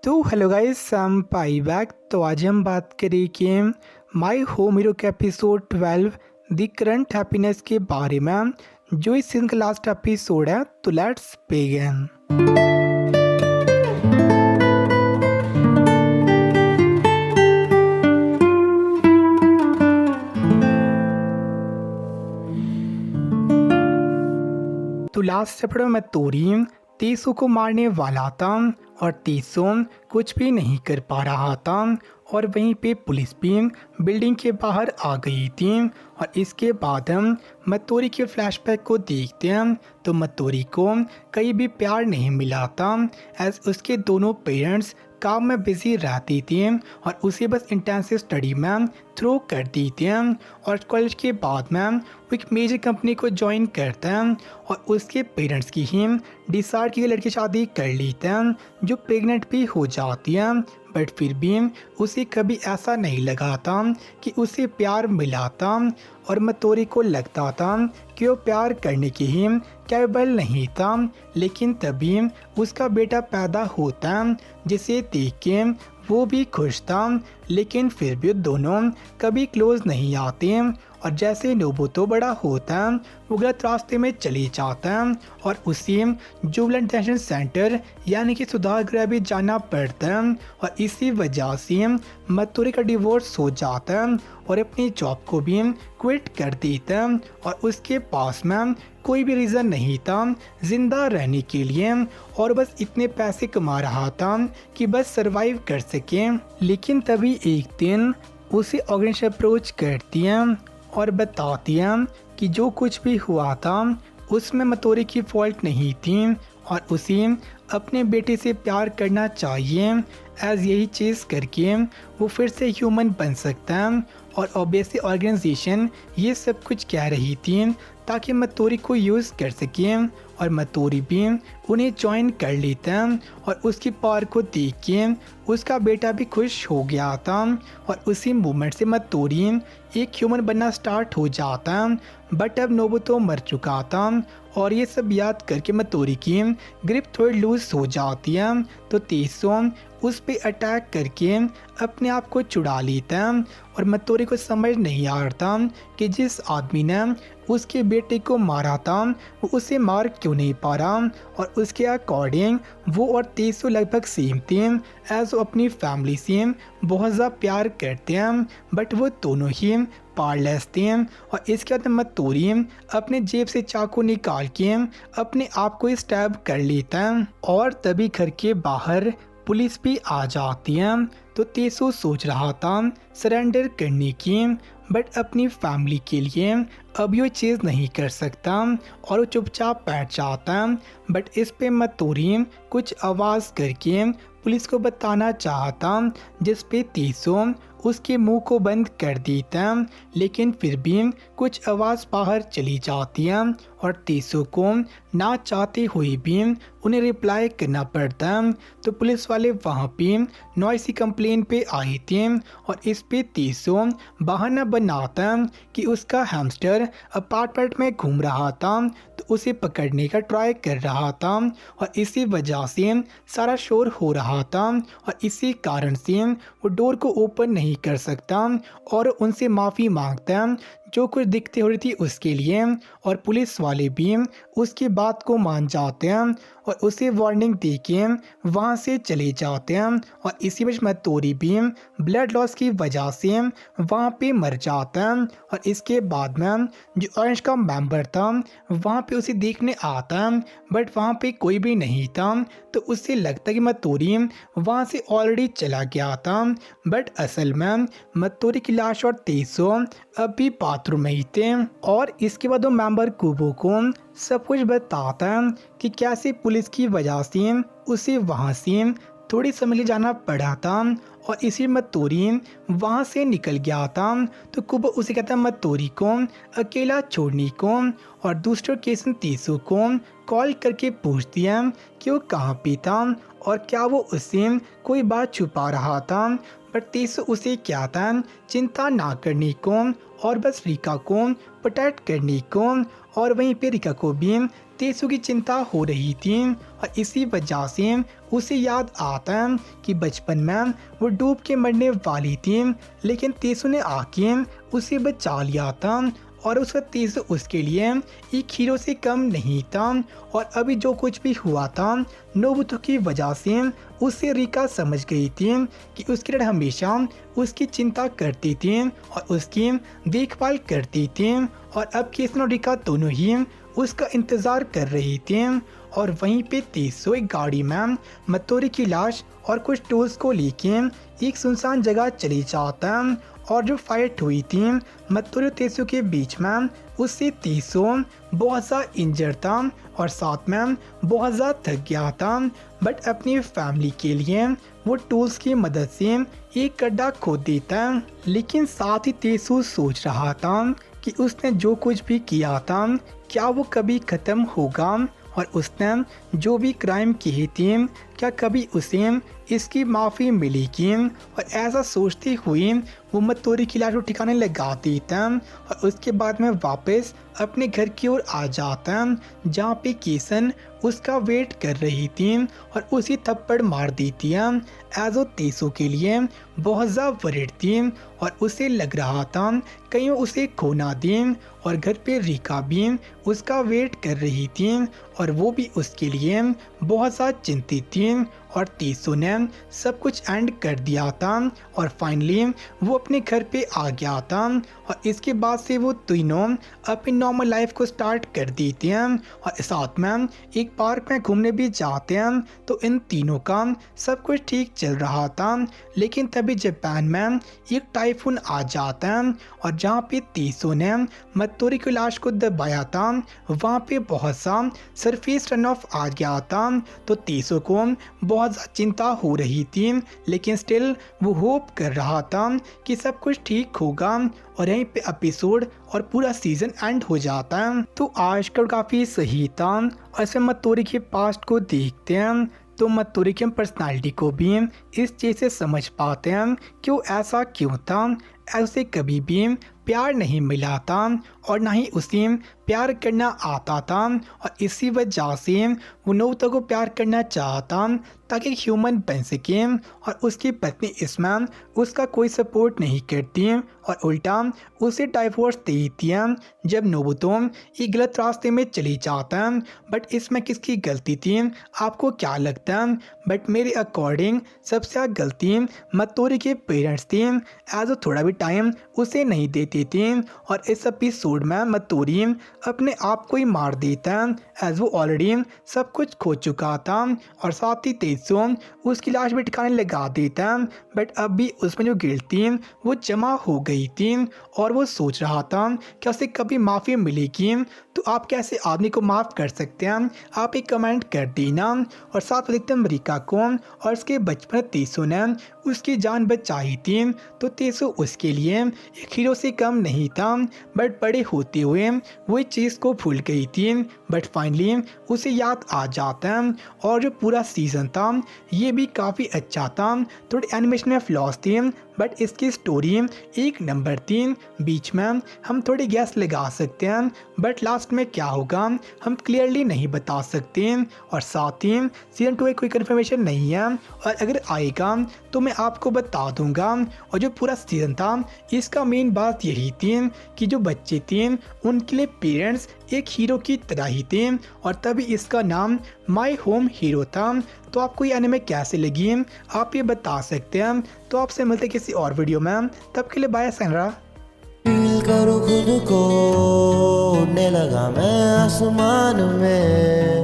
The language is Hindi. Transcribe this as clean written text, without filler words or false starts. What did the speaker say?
तो हेलो गाइस, हम पाई बैक। तो आज हम बात करेंगे माय होम हीरो के एपिसोड 12 द करंट हैप्पीनेस के बारे में, जो इस सीजन का लास्ट एपिसोड है। तो लेट्स बिगिन। तो लास्ट एपिसोड में तोरी तीसू को मारने वाला था और तीसू कुछ भी नहीं कर पा रहा था, और वहीं पे पुलिस भी बिल्डिंग के बाहर आ गई थी। और इसके बाद हम मतोरी के फ्लैशबैक को देखते हैं। तो मतोरी को कहीं भी प्यार नहीं मिला था, एज उसके दोनों पेरेंट्स काम में बिजी रहती थी और उसे बस इंटेंसिव स्टडी में थ्रो कर दी थी। और कॉलेज के बाद में वो एक मेजर कंपनी को ज्वाइन करते हैं और उसके पेरेंट्स की ही डिसाइड की लड़की शादी कर लेते हैं, जो प्रेग्नेंट भी हो जाती है। बट फिर भी उसे कभी ऐसा नहीं लगा था कि उसे प्यार मिला था, और मतोरी को लगता था कि वो प्यार करने की ही कैपेबल नहीं था। लेकिन तभी उसका बेटा पैदा होता, जिसे देख के वो भी खुश था। लेकिन फिर भी दोनों कभी क्लोज नहीं आते, और जैसे नोबुतो बड़ा होता है वो गलत रास्ते में चले जाता है और उसे जुबिलेंट टेंशन सेंटर यानी कि सुधार गृह भी जाना पड़ता है। और इसी वजह से मतोरी का डिवोर्स हो जाता है और अपनी जॉब को भी क्विट कर देता है। और उसके पास में कोई भी रीज़न नहीं था जिंदा रहने के लिए, और बस इतने पैसे कमा रहा था कि बस सरवाइव कर सके। लेकिन तभी एक दिन उसे ऑर्गेनाइजेशन अप्रोच करती है और बताती है कि जो कुछ भी हुआ था उसमें मतोरी की फॉल्ट नहीं थी, और उसे अपने बेटे से प्यार करना चाहिए, एज यही चीज़ करके वो फिर से ह्यूमन बन सकता है। और ऑब्वियसली ऑर्गेनाइजेशन ये सब कुछ कह रही थी ताकि मतोरी को यूज़ कर सके, और मतोरी भी उन्हें ज्वाइन कर लेता है। और उसकी पावर को देख के उसका बेटा भी खुश हो गया था, और उसी मूवमेंट से मतोरी एक ह्यूमन बनना स्टार्ट हो जाता। बट अब नोबुतो मर चुका था, और ये सब याद करके मतोरी की ग्रिप थोड़ी लूज हो जाती है। तो तेसो उस पे अटैक करके अपने आप को छुड़ा लेता है, और मतोरी को समझ नहीं आ रहा था कि जिस आदमी ने उसके बेटे को मारा था वो उसे मार क्यों नहीं पा रहा। और उसके अकॉर्डिंग वो और तेसो लगभग सेम थे, एज वो अपनी फैमिली से बहुत ज़्यादा प्यार करते हैं, बट वो दोनों ही पावरलेस थे। और इसके बाद मतोरी अपने जेब से चाकू निकाल के अपने आप को स्टैब कर लेता है, और तभी घर के बाहर पुलिस भी आ जाती है। तो तेसो सोच रहा था सरेंडर करने की, बट अपनी फैमिली के लिए अब ये चीज़ नहीं कर सकता, और वो चुपचाप बैठ जाता। बट इस पे मतोरी कुछ आवाज़ करके पुलिस को बताना चाहता, जिस पे तेसो उसके मुंह को बंद कर देता। लेकिन फिर भी कुछ आवाज़ बाहर चली जाती है, और तेसो को ना चाहते हुए भी उन्हें रिप्लाई करना पड़ता। तो पुलिस वाले वहाँ पे नॉइसी कंप्लेन पे आए थे, और इस पे तेसो बहाना बनाता कि उसका हैमस्टर अपार्टमेंट में घूम रहा था, तो उसे पकड़ने का ट्राई कर रहा था, और इसी वजह से सारा शोर हो रहा था, और इसी कारण से वो डोर को ओपन नहीं कर सकता, और उनसे माफ़ी मांगता जो कुछ दिखते हो रही थी उसके लिए। और पुलिस वाले भी उसकी बात को मान जाते हैं और उसे वार्निंग दे के वहाँ से चले जाते हैं। और इसी बीच मतोरी भी ब्लड लॉस की वजह से वहाँ पे मर जाता है। और इसके बाद में जो ऑरेंज का मेंबर था वहाँ पे उसे देखने आता है, बट वहाँ पे कोई भी नहीं था। तो उससे लगता कि मतोरी वहाँ से ऑलरेडी चला गया था, बट असल में मतोरी की लाश और तेसो अभी बाथरूम में ही थे। और इसके बाद वो मेंबर कुबो को सब कुछ बताता है कि कैसे पुलिस की वजह से उसे वहाँ से थोड़ी समय ले जाना पड़ा था, और इसी मतोरी वहाँ से निकल गया था। तो कुबो उसे कहता है मतोरी को अकेला छोड़ने को, और दूसरे केस में तेसो को कॉल करके पूछती है कि वो कहाँ पे था और क्या वो उससे कोई बात छुपा रहा था। पर तेसु उसे क्या था, चिंता ना करने को और बस रिका को प्रोटेक्ट करने को। और वहीं पे रिका को भी तेसु की चिंता हो रही थी और इसी वजह से उसे याद आता कि बचपन में वो डूब के मरने वाली थी, लेकिन तेसु ने आके उसे बचा लिया था और उसका तेसु उसके लिए एक हीरो से कम नहीं था। और अभी जो कुछ भी हुआ था नोबुतो की वजह से उससे रिका समझ गई थी कि उसकी डैड हमेशा उसकी चिंता करती थी और उसकी देखभाल करती थी। और अब केसन और रिका दोनों ही उसका इंतज़ार कर रही थी। और वहीं पे तेसु एक गाड़ी में मत्तोरी की लाश और कुछ टूल्स को लेके एक सुनसान जगह चली जाता है। और जो फाइट हुई थी मत्तोरी और तेसु के बीच में, उससे तेसु बहुत ज़्यादा इंजर्ड था और साथ में बहुत ज़्यादा थक गया था। बट अपनी फैमिली के लिए वो टूल्स की मदद से एक गड्ढा खोद देता है। लेकिन साथ ही तेसु सोच रहा था कि उसने जो कुछ भी किया था क्या वो कभी ख़त्म होगा, और उसने जो भी क्राइम किए थे क्या कभी उसे इसकी माफ़ी मिलेगी। और ऐसा सोचते हुए वो मत्तोरी की लाश को ठिकाने लगा देता है और उसके बाद में वापस अपने घर की ओर आ जाता है, जहाँ पे केसन उसका वेट कर रही थी और उसी थप्पड़ मार देती है। एज वो तेसु के लिए बहुत ज़्यादा वरिड थी और उसे लग रहा था कहीं वो उसे खो ना दे। और घर पे रिका भी उसका वेट कर रही थी और वो भी उसके लिए बहुत ज़्यादा चिंतित थी। और तेसु ने सब कुछ एंड कर दिया था और फाइनली वो अपने घर पे आ गया था। और इसके बाद से वो तीनों अपनी नॉर्मल लाइफ को स्टार्ट कर देते हैं और साथ में एक पार्क में घूमने भी जाते हैं। तो इन तीनों का सब कुछ ठीक चल रहा था, लेकिन तभी जापान में एक टाइफून आ जाता है और जहाँ पे तेसु ने मत्तोरी की लाश को दबाया था वहाँ पे बहुत सा सरफेस रन ऑफ आ गया था। तो तेसु को बहुत ज़्यादा चिंता हो रही थी, लेकिन स्टिल वो होप कर रहा था कि सब कुछ ठीक होगा। और यहीं पे एपिसोड और पूरा सीजन एंड हो जाता है। तो आज का काफ़ी सही था। और ऐसे मत्तोरी के पास्ट को देखते हैं तो मत्तोरी की पर्सनालिटी को भी इस चीज़ से समझ पाते हैं कि वो ऐसा क्यों था। उसे कभी भी प्यार नहीं मिला था और ना ही उसे प्यार करना आता था और इसी वजह से वो नोबुतो को प्यार करना चाहता ताकि ह्यूमन बन सके। और उसकी पत्नी इसमें उसका कोई सपोर्ट नहीं करती और उल्टा उसे डाइवोर्स दे देती है जब नोबुतो एक गलत रास्ते में चली जाता है। बट इसमें किसकी गलती थी, आपको क्या लगता है? बट मेरे अकॉर्डिंग सबसे ज़्यादा गलती मत्तोरी के पेरेंट्स थी, एज वो थोड़ा भी टाइम उसे नहीं देते थे। और इस एपिसोड में मत्तोरी अपने आप को ही मार देता है एज वो ऑलरेडी सब कुछ खो चुका था। और साथ ही तेसु उसकी लाश भी ठिकाने लगा देता है, बट अब भी उसमें जो गिल्ट थी वो जमा हो गई थी और वो सोच रहा था कि उसे कभी माफ़ी मिलेगी। तो आप कैसे आदमी को माफ़ कर सकते हैं, आप एक कमेंट कर देना। और साथ में देखते हैं रिका को और उसके बचपन तेसु ने उसकी जान बचाई थी, तो तेसु उसके लिए एक हीरो से कम नहीं था। बट बड़े होते हुए वो इस चीज़ को भूल गई थी, बट फाइनली उसे याद आ जाता है। और जो पूरा सीज़न था ये भी काफ़ी अच्छा था। थोड़ी एनिमेशन में फ्लॉज थी, बट इसकी स्टोरी एक नंबर थी। बीच में हम थोड़ी गैस लगा सकते हैं, बट लास्ट में क्या होगा हम क्लियरली नहीं बता सकते। और साथ ही सीजन 2 कोई कन्फर्मेशन नहीं है और अगर आएगा तो मैं आपको बता दूंगा। और जो पूरा सीजन था इसका मेन बात यही थी कि जो बच्चे थे उनके लिए पेरेंट्स एक हीरो की तरह ही थे और तभी इसका नाम माई होम हीरो था। तो आपको ये एनिमे कैसे लगी आप ये बता सकते हैं। तो आपसे मिलते किसी और वीडियो में, तब के लिए बाय सैनरा। फील करो खुद को, उड़ने लगा मैं आसमान में।